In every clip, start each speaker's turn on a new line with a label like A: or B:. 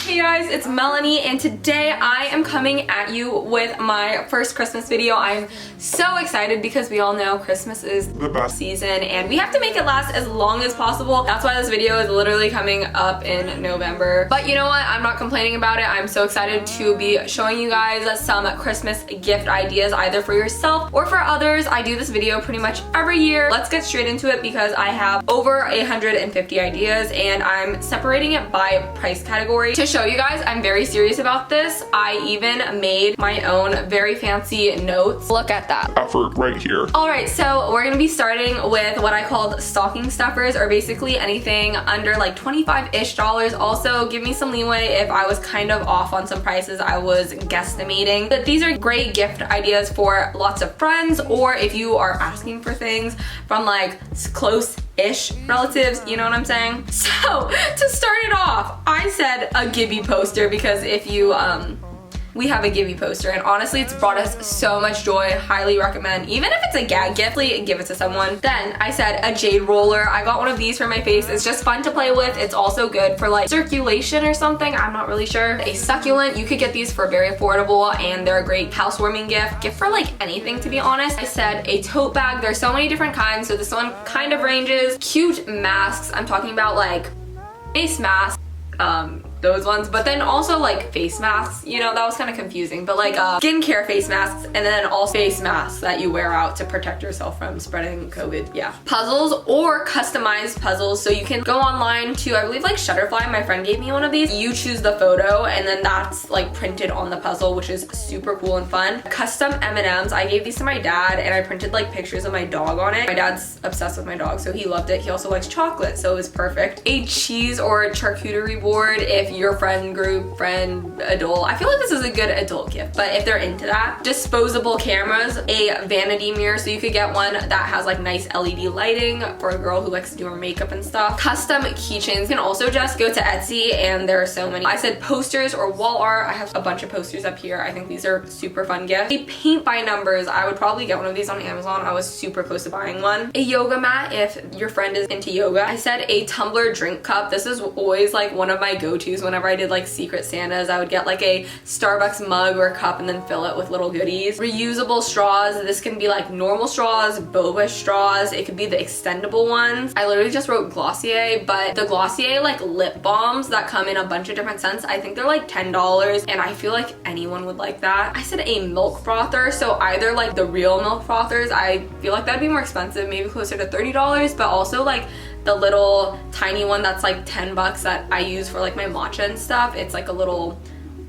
A: Hey guys, it's Melanie and today I am coming at you with my first Christmas video. I'm so excited because we all know Christmas is the best season and we have to make it last as long as possible. That's why this video is literally coming up in November. But you know what? I'm not complaining about it. I'm so excited to be showing you guys some Christmas gift ideas either for yourself or for others. I do this video pretty much every year. Let's get straight into it because I have over 150 ideas and I'm separating it by price category. To show you guys, I'm very serious about this. I even made my own very fancy notes. Look at that
B: effort right here.
A: Alright, so we're gonna be starting with what I called stocking stuffers, or basically anything under like $25-ish. Also, give me some leeway if I was kind of off on some prices I was guesstimating. But these are great gift ideas for lots of friends, or if you are asking for things from like close-ish relatives, you know what I'm saying? So, to start it off, I said a Gibby poster because if you, we have a Gibby poster and honestly it's brought us so much joy. Highly recommend. Even if it's a gag gift, give it to someone. Then I said a Jade Roller. I got one of these for my face. It's just fun to play with. It's also good for like circulation or something. I'm not really sure. A succulent. You could get these for very affordable and they're a great housewarming gift for like anything, to be honest. I said a tote bag. There's so many different kinds, so this one kind of ranges. Cute masks. I'm talking about like face masks, those ones, but then also like face masks, you know, that was kind of confusing, but like skincare face masks, and then also face masks that you wear out to protect yourself from spreading COVID. Yeah. Puzzles or customized puzzles, so you can go online to, I believe like Shutterfly, my friend gave me one of these. You choose the photo and then that's like printed on the puzzle, which is super cool and fun. Custom M&Ms, I gave these to my dad and I printed like pictures of my dog on it. My dad's obsessed with my dog, so he loved it. He also likes chocolate, so it was perfect. A cheese or charcuterie board if your friend group, adult. I feel like this is a good adult gift, but if they're into that. Disposable cameras, a vanity mirror, so you could get one that has like nice LED lighting for a girl who likes to do her makeup and stuff. Custom keychains. You can also just go to Etsy and there are so many. I said posters or wall art. I have a bunch of posters up here. I think these are super fun gifts. A paint by numbers. I would probably get one of these on Amazon. I was super close to buying one. A yoga mat if your friend is into yoga. I said a tumbler drink cup. This is always like one of my go-tos whenever I did like Secret Santas. I would get like a Starbucks mug or cup and then fill it with little goodies. Reusable straws. This can be like normal straws, boba straws. It could be the extendable ones. I literally just wrote Glossier, but the Glossier like lip balms that come in a bunch of different scents, I think they're like $10 and I feel like anyone would like that. I said a milk frother, so either like the real milk frothers, I feel like that'd be more expensive, maybe closer to $30, but also like the little tiny one that's like 10 bucks that I use for like my matcha and stuff. It's like a little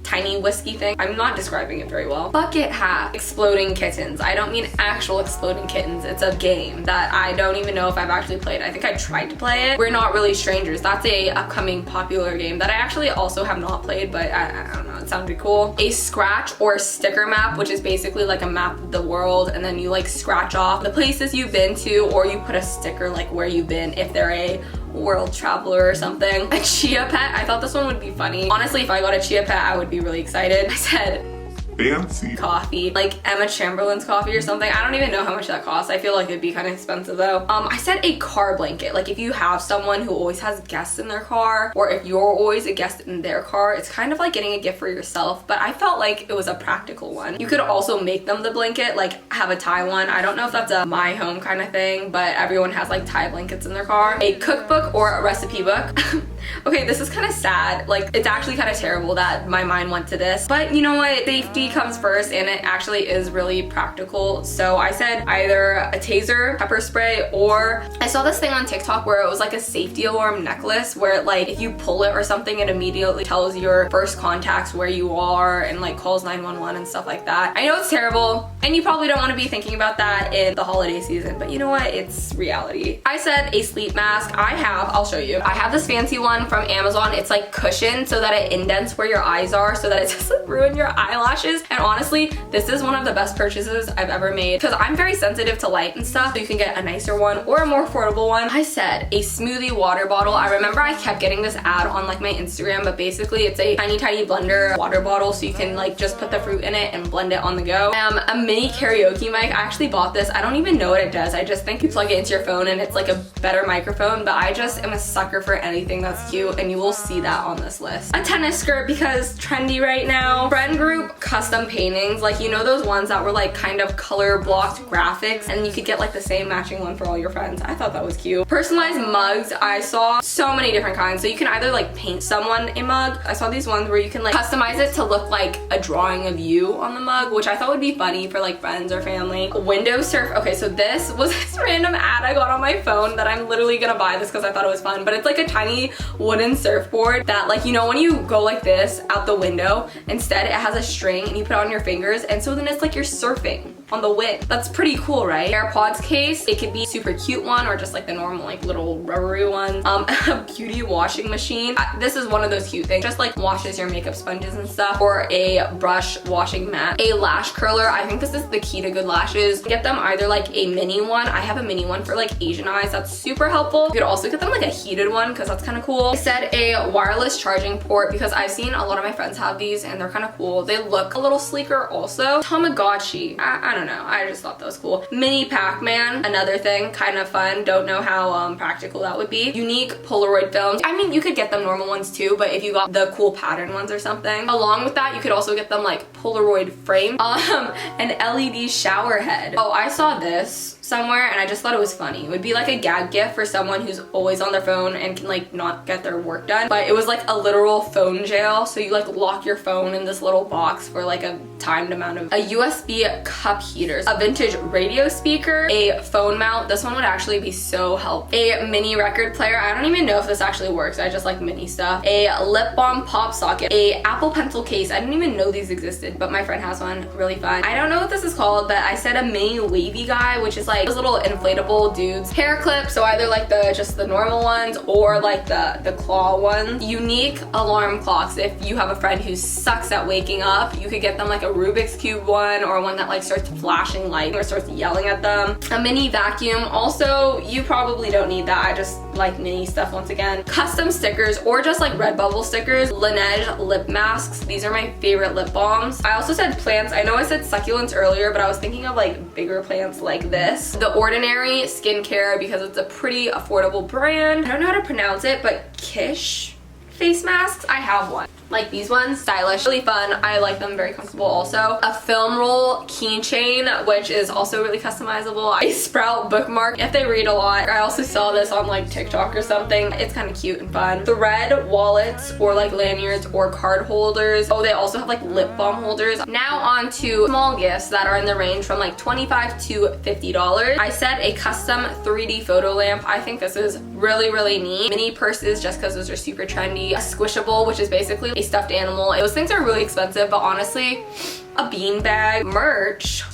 A: tiny whiskey thing. I'm not describing it very well. Bucket hat. Exploding kittens. I don't mean actual exploding kittens. It's a game that I don't even know if I've actually played. I think I tried to play it. We're Not Really Strangers. That's a upcoming popular game that I actually also have not played, but I don't know. It sounded cool. A scratch or sticker map, which is basically like a map of the world, and then you like scratch off the places you've been to, or you put a sticker like where you've been if they're a world traveler or something. A Chia Pet. I thought this one would be funny. Honestly, if I got a Chia Pet, I would be really excited. I said
B: fancy
A: coffee, like Emma Chamberlain's coffee or something. I don't even know how much that costs. I feel like it'd be kind of expensive though. I said a car blanket. Like if you have someone who always has guests in their car, or if you're always a guest in their car, it's kind of like getting a gift for yourself, but I felt like it was a practical one. You could also make them the blanket, like have a tie one. I don't know if that's a my home kind of thing, but everyone has like tie blankets in their car. A cookbook or a recipe book. Okay, this is kind of sad. Like it's actually kind of terrible that my mind went to this, but you know what? Safety comes first and it actually is really practical. So I said either a taser, pepper spray, or I saw this thing on TikTok where it was like a safety alarm necklace where like if you pull it or something, it immediately tells your first contacts where you are and like calls 911 and stuff like that. I know it's terrible and you probably don't want to be thinking about that in the holiday season, but you know what? It's reality. I said a sleep mask. I'll show you. I have this fancy one from Amazon. It's like cushioned so that it indents where your eyes are so that it doesn't ruin your eyelashes. And honestly, this is one of the best purchases I've ever made because I'm very sensitive to light and stuff, so you can get a nicer one or a more affordable one. I said a smoothie water bottle. I remember I kept getting this ad on like my Instagram, but basically it's a tiny blender water bottle, so you can like just put the fruit in it and blend it on the go. A mini karaoke mic. I actually bought this. I don't even know what it does. I just think you plug it into your phone and it's like a better microphone, but I just am a sucker for anything that's cute, and you will see that on this list. A tennis skirt because trendy right now. Friend group custom paintings, like you know those ones that were like kind of color blocked graphics, and you could get like the same matching one for all your friends. I thought that was cute. Personalized mugs. I saw so many different kinds. So you can either like paint someone a mug. I saw these ones where you can like customize it to look like a drawing of you on the mug, which I thought would be funny for like friends or family. Window surf. Okay, so this was this random ad I got on my phone that I'm literally gonna buy this because I thought it was fun, but it's like a tiny wooden surfboard that, like, you know when you go like this out the window, instead it has a string and you put it on your fingers, and so then it's like you're surfing on the wind. That's pretty cool, right? AirPods case. It could be super cute one or just like the normal like little rubbery one. A beauty washing machine. This is one of those cute things. Just like washes your makeup sponges and stuff. Or a brush washing mat. A lash curler. I think this is the key to good lashes. Get them either like a mini one. I have a mini one for like Asian eyes. That's super helpful. You could also get them like a heated one because that's kind of cool. I said a wireless charging port because I've seen a lot of my friends have these and they're kind of cool. They look a little sleeker also. Tamagotchi. I don't know. I just thought that was cool. Mini Pac-Man. Another thing. Kind of fun. Don't know how practical that would be. Unique Polaroid films. I mean, you could get them normal ones too, but if you got the cool pattern ones or something. Along with that, you could also get them like Polaroid framed. An LED shower head. Oh, I saw this somewhere and I just thought it was funny. It would be like a gag gift for someone who's always on their phone and can like not get their work done, but it was like a literal phone jail. So you like lock your phone in this little box for like a timed amount of. A USB cup heaters, a vintage radio speaker, a phone mount. This one would actually be so helpful. A mini record player. I don't even know if this actually works. I just like mini stuff. A lip balm pop socket. A Apple Pencil case. I didn't even know these existed, but my friend has one. Really fun. I don't know what this is called, but I said a mini wavy guy, which is like those little inflatable dudes. Hair clips, so either like just the normal ones or like the claw ones. Unique alarm clocks. If you have a friend who sucks at waking up, you could get them like a Rubik's Cube one or one that like starts flashing light or starts yelling at them. A mini vacuum. Also, you probably don't need that. I just like mini stuff once again. Custom stickers or just like Redbubble stickers. Lineage Lip Masks. These are my favorite lip balms. I also said plants. I know I said succulents earlier, but I was thinking of like bigger plants like this. The Ordinary skincare because it's a pretty affordable brand. I don't know how to pronounce it, but Kish face masks. I have one. Like these ones, stylish, really fun. I like them, very comfortable also. A film roll keychain, which is also really customizable. A Sprout bookmark if they read a lot. I also saw this on like TikTok or something. It's kind of cute and fun. Thread wallets or like lanyards or card holders. Oh, they also have like lip balm holders. Now on to small gifts that are in the range from like $25 to $50. I said a custom 3D photo lamp. I think this is really, really neat. Mini purses just because those are super trendy. A squishable, which is basically a stuffed animal. Those things are really expensive, but honestly, a bean bag. Merch.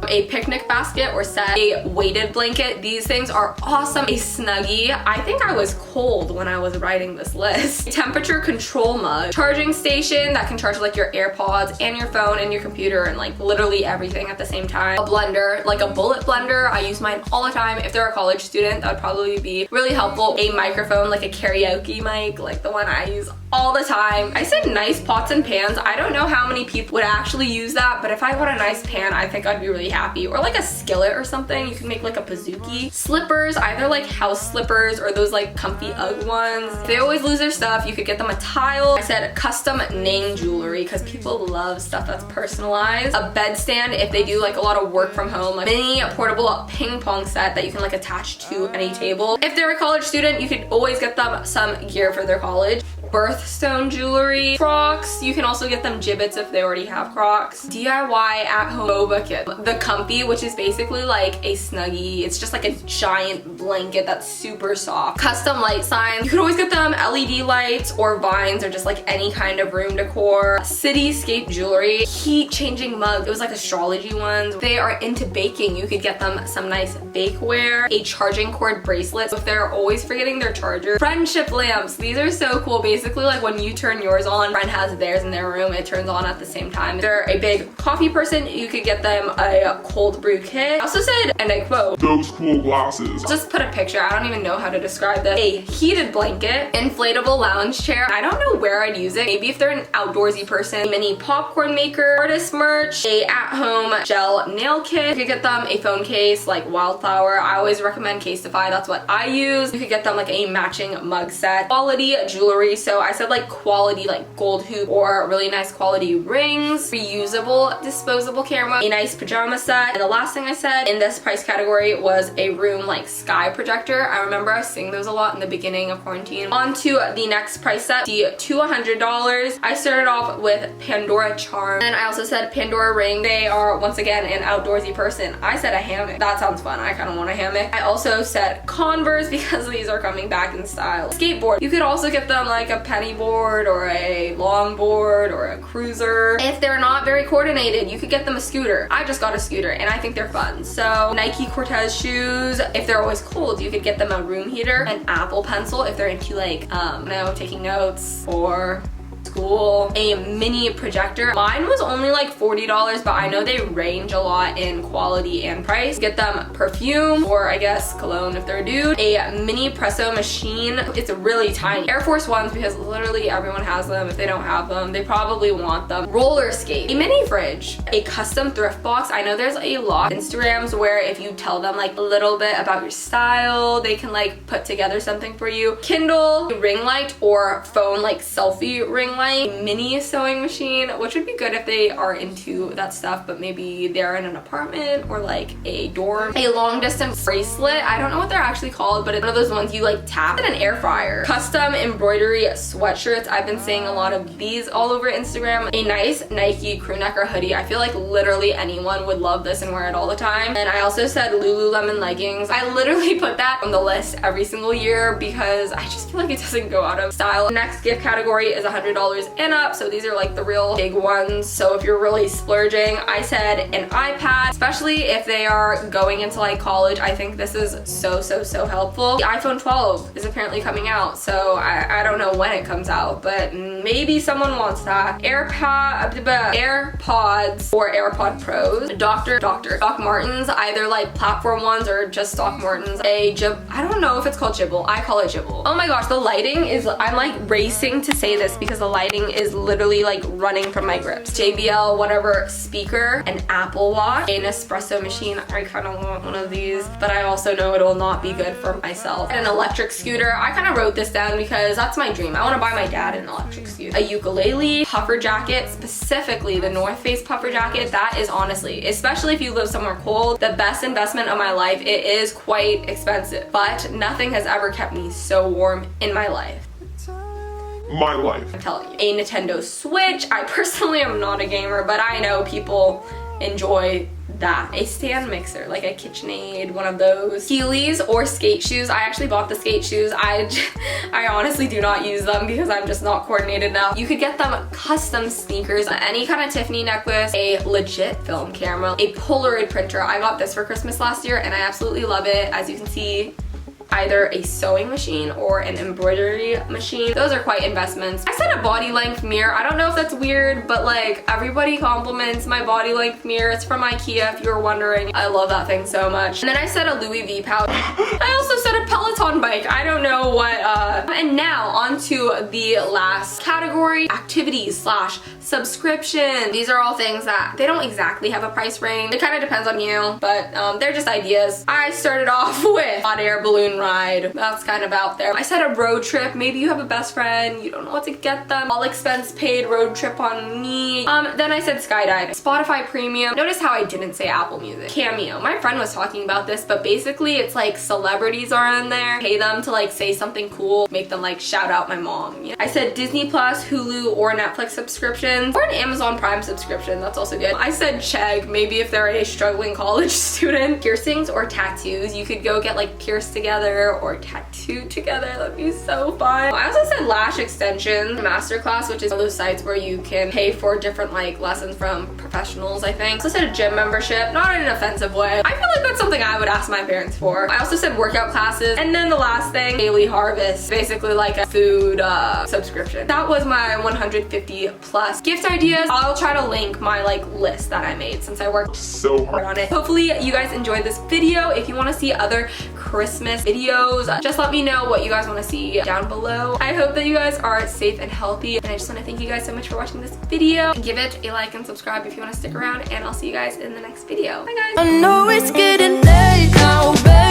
A: A picnic basket or set, a weighted blanket. These things are awesome. A Snuggie. I think I was cold when I was writing this list. A temperature control mug. Charging station that can charge like your AirPods and your phone and your computer and like literally everything at the same time. A blender, like a bullet blender. I use mine all the time. If they're a college student, that would probably be really helpful. A microphone, like a karaoke mic, like the one I use all the time. I said nice pots and pans. I don't know how many people would actually use that, but if I got a nice pan, I think I'd be really happy. Or like a skillet or something. You can make like a pizookie. Slippers, either like house slippers or those like comfy Ugg ones. They always lose their stuff. You could get them a tile. I said custom name jewelry because people love stuff that's personalized. A bedstand if they do like a lot of work from home. A mini portable ping pong set that you can like attach to any table. If they're a college student, you could always get them some gear for their college. Birthstone jewelry. Crocs. You can also get them gibbets if they already have Crocs. DIY at home boba kit. The comfy, which is basically like a Snuggie. It's just like a giant blanket that's super soft. Custom light signs. You could always get them LED lights or vines or just like any kind of room decor. Cityscape jewelry. Heat changing mug. It was like astrology ones. They are into baking. You could get them some nice bakeware. A charging cord bracelet. So if they're always forgetting their charger. Friendship lamps. These are so cool. Basically basically like when you turn yours on, friend has theirs in their room, it turns on at the same time. If they're a big coffee person, you could get them a cold brew kit. I also said, and I quote,
B: those cool glasses.
A: just put a picture, I don't even know how to describe this. A heated blanket, inflatable lounge chair. I don't know where I'd use it. Maybe if they're an outdoorsy person, mini popcorn maker, artist merch, a at-home gel nail kit. You could get them a phone case like Wildflower. I always recommend Casetify, that's what I use. You could get them like a matching mug set. Quality jewelry, so I said like quality like gold hoop or really nice quality rings, reusable disposable camera, a nice pajama set. And the last thing I said in this price category was a room like sky projector. I remember I was seeing those a lot in the beginning of quarantine. On to the next price set, the $200. I started off with Pandora charm, and I also said Pandora ring. They are once again an outdoorsy person. I said a hammock. That sounds fun. I kind of want a hammock. I also said Converse because these are coming back in style. Skateboard. You could also get them like a penny board or a longboard or a cruiser. If they're not very coordinated, you could get them a scooter. I just got a scooter and I think they're fun. So Nike Cortez shoes. If they're always cold, you could get them a room heater, an Apple pencil if they're into like, taking notes or school, a mini projector. Mine was only like $40, but I know they range a lot in quality and price. Get them perfume, or I guess cologne if they're a dude. A mini presso machine. It's really tiny. Air Force Ones, because literally everyone has them. If they don't have them, they probably want them. Roller skate. A mini fridge. A custom thrift box. I know there's a lot of Instagrams where if you tell them like a little bit about your style, they can like put together something for you. Kindle, a ring light, or phone like selfie ring light. A mini sewing machine, which would be good if they are into that stuff, but maybe they're in an apartment or like a dorm. A long distance bracelet. I don't know what they're actually called, but it's one of those ones you like tap. And an air fryer. Custom embroidery sweatshirts. I've been seeing a lot of these all over Instagram. A nice Nike crew neck or hoodie. I feel like literally anyone would love this and wear it all the time. And I also said Lululemon leggings. I literally put that on the list every single year because I just feel like it doesn't go out of style. The next gift category is $100 and up, so these are like the real big ones. So if you're really splurging, I said an iPad, especially if they are going into like college. I think this is so helpful. The iPhone 12 is apparently coming out, so I don't know when it comes out, but maybe someone wants that. AirPods or AirPod Pros. Doc Martens, either like platform ones or just Doc Martens. I don't know if it's called Jibble. I call it Jibble. Oh my gosh, the lighting is, I'm like racing to say this because the lighting is literally like running from my grips. JBL, whatever speaker, an Apple Watch, an espresso machine. I kind of want one of these, but I also know it will not be good for myself. And an electric scooter. I kind of wrote this down because that's my dream. I want to buy my dad an electric scooter. A ukulele, puffer jacket, specifically the North Face puffer jacket. That is honestly, especially if you live somewhere cold, the best investment of my life. It is quite expensive, but nothing has ever kept me so warm in my life.
B: My life.
A: I'm telling you. A Nintendo Switch. I personally am not a gamer, but I know people enjoy that. A stand mixer, like a KitchenAid, one of those. Heelys or skate shoes. I actually bought the skate shoes. I honestly do not use them because I'm just not coordinated enough. You could get them custom sneakers, any kind of Tiffany necklace, a legit film camera, a Polaroid printer. I got this for Christmas last year and I absolutely love it. As you can see, either a sewing machine or an embroidery machine. Those are quite investments. I said a body length mirror. I don't know if that's weird, but like everybody compliments my body length mirror. It's from IKEA if you were wondering. I love that thing so much. And then I said a Louis V pouch. I also said a Peloton bike. I don't know what, and now on to the last category, activities slash subscription. These are all things that they don't exactly have a price range. It kind of depends on you, but they're just ideas. I started off with hot air balloon ride. That's kind of out there. I said a road trip. Maybe you have a best friend, you don't know what to get them. All expense paid road trip on me. Then I said skydiving. Spotify Premium. Notice how I didn't say Apple Music. Cameo. My friend was talking about this, but basically it's like celebrities are in there. Pay them to like say something cool. Make them like shout out my mom. You know? I said Disney Plus, Hulu, or Netflix subscriptions, or an Amazon Prime subscription. That's also good. I said Chegg. Maybe if they're a struggling college student. Piercings or tattoos. You could go get like pierced together together or tattooed together. That'd be so fun. I also said lash extension masterclass, which is one of those sites where you can pay for different like lessons from professionals, I think. I also said a gym membership, not in an offensive way. I feel like that's something I would ask my parents for. I also said workout classes. And then the last thing, daily harvest, basically like a food subscription. That was my 150 plus gift ideas. I'll try to link my like list that I made since I worked
B: So hard
A: on it. Hopefully you guys enjoyed this video. If you want to see other Christmas videos, just let me know what you guys want to see down below. I hope that you guys are safe and healthy, and I just want to thank you guys so much for watching this video. Give it a like and subscribe if you want to stick around, and I'll see you guys in the next video. Bye guys.
C: I know it's getting late now, babe.